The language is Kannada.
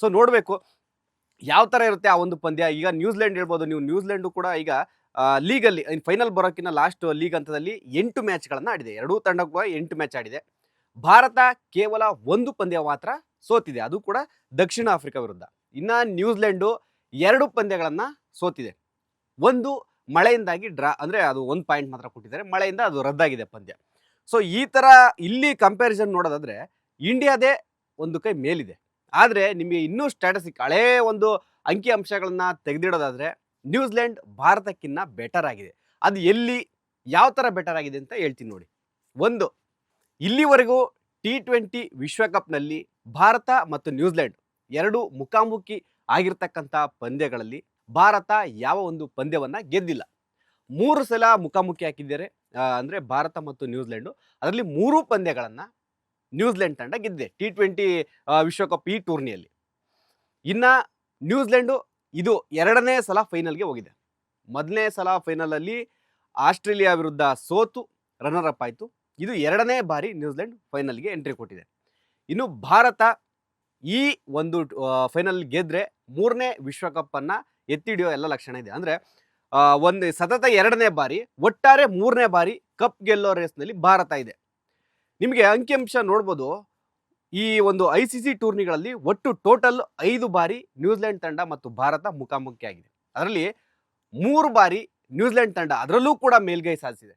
ಸೊ ನೋಡಬೇಕು ಯಾವ ಥರ ಇರುತ್ತೆ ಆ ಒಂದು ಪಂದ್ಯ. ಈಗ ನ್ಯೂಜಿಲೆಂಡ್ ಹೇಳ್ಬೋದು ನೀವು, ನ್ಯೂಜಿಲೆಂಡು ಕೂಡ ಈಗ ಲೀಗಲ್ಲಿ ಫೈನಲ್ ಬರೋಕ್ಕಿಂತ ಲಾಸ್ಟ್ ಲೀಗ್ ಹಂತದಲ್ಲಿ 8 ಮ್ಯಾಚ್ಗಳನ್ನು ಆಡಿದೆ. ಎರಡೂ ತಂಡಕ್ಕೂ 8 ಮ್ಯಾಚ್ ಆಡಿದೆ. ಭಾರತ ಕೇವಲ 1 ಪಂದ್ಯ ಮಾತ್ರ ಸೋತಿದೆ, ಅದು ಕೂಡ ದಕ್ಷಿಣ ಆಫ್ರಿಕಾ ವಿರುದ್ಧ. ಇನ್ನು ನ್ಯೂಜಿಲೆಂಡು 2 ಪಂದ್ಯಗಳನ್ನು ಸೋತಿದೆ. ಒಂದು ಮಳೆಯಿಂದಾಗಿ ಡ್ರಾ, ಅಂದರೆ ಅದು 1 ಪಾಯಿಂಟ್ ಮಾತ್ರ ಕೊಟ್ಟಿದ್ದಾರೆ, ಮಳೆಯಿಂದ ಅದು ರದ್ದಾಗಿದೆ ಪಂದ್ಯ. ಸೊ ಈ ಥರ ಇಲ್ಲಿ ಕಂಪ್ಯಾರಿಸನ್ ನೋಡೋದಾದರೆ ಇಂಡಿಯಾದೇ ಒಂದು ಕೈ ಮೇಲಿದೆ. ಆದರೆ ನಿಮಗೆ ಇನ್ನೂ ಸ್ಟ್ಯಾಟಿಸ್ಟಿಕ್ ಹಳೇ ಒಂದು ಅಂಕಿ ಅಂಶಗಳನ್ನು ತೆಗೆದಿಡೋದಾದರೆ ನ್ಯೂಜಿಲೆಂಡ್ ಭಾರತಕ್ಕಿಂತ ಬೆಟರ್ ಆಗಿದೆ. ಅದು ಎಲ್ಲಿ ಯಾವ ಥರ ಬೆಟರ್ ಆಗಿದೆ ಅಂತ ಹೇಳ್ತೀನಿ ನೋಡಿ. ಒಂದು, ಇಲ್ಲಿವರೆಗೂ T20 ವಿಶ್ವಕಪ್ನಲ್ಲಿ ಭಾರತ ಮತ್ತು ನ್ಯೂಜಿಲೆಂಡ್ 2 ಮುಖಾಮುಖಿ ಆಗಿರ್ತಕ್ಕಂಥ ಪಂದ್ಯಗಳಲ್ಲಿ ಭಾರತ ಯಾವ ಒಂದು ಪಂದ್ಯವನ್ನು ಗೆದ್ದಿಲ್ಲ. 3 ಸಲ ಮುಖಾಮುಖಿ ಹಾಕಿದ್ದಾರೆ, ಅಂದರೆ ಭಾರತ ಮತ್ತು ನ್ಯೂಜಿಲೆಂಡು. ಅದರಲ್ಲಿ 3 ಪಂದ್ಯಗಳನ್ನು ನ್ಯೂಜಿಲೆಂಡ್ ತಂಡ ಗೆದ್ದಿದೆ T20 ವಿಶ್ವಕಪ್ ಈ ಟೂರ್ನಿಯಲ್ಲಿ. ಇನ್ನು ನ್ಯೂಜಿಲೆಂಡು ಇದು 2ನೇ ಸಲ ಫೈನಲ್ಗೆ ಹೋಗಿದೆ. ಮೊದಲನೇ ಸಲ ಫೈನಲಲ್ಲಿ ಆಸ್ಟ್ರೇಲಿಯಾ ವಿರುದ್ಧ ಸೋತು ರನ್ನರ್ ಅಪ್ ಆಯಿತು. ಇದು 2ನೇ ಬಾರಿ ನ್ಯೂಜಿಲೆಂಡ್ ಫೈನಲ್ಗೆ ಎಂಟ್ರಿ ಕೊಟ್ಟಿದೆ. ಇನ್ನು ಭಾರತ ಈ ಒಂದು ಫೈನಲ್ ಗೆದ್ದರೆ 3ನೇ ವಿಶ್ವಕಪ್ಪನ್ನು ಎತ್ತಿ ಹಿಡಿಯೋ ಎಲ್ಲ ಲಕ್ಷಣ ಇದೆ. ಅಂದರೆ ಒಂದು ಸತತ 2ನೇ ಬಾರಿ, ಒಟ್ಟಾರೆ 3ನೇ ಬಾರಿ ಕಪ್ ಗೆಲ್ಲೋ ರೇಸ್ನಲ್ಲಿ ಭಾರತ ಇದೆ. ನಿಮಗೆ ಅಂಕಿಅಂಶ ನೋಡ್ಬೋದು, ಈ ಒಂದು ICC ಟೂರ್ನಿಗಳಲ್ಲಿ ಒಟ್ಟು ಟೋಟಲ್ 5 ಬಾರಿ ನ್ಯೂಜಿಲೆಂಡ್ ತಂಡ ಮತ್ತು ಭಾರತ ಮುಖಾಮುಖಿ ಆಗಿದೆ. ಅದರಲ್ಲಿ 3 ಬಾರಿ ನ್ಯೂಜಿಲೆಂಡ್ ತಂಡ ಅದರಲ್ಲೂ ಕೂಡ ಮೇಲ್ಗೈ ಸಾಧಿಸಿದೆ.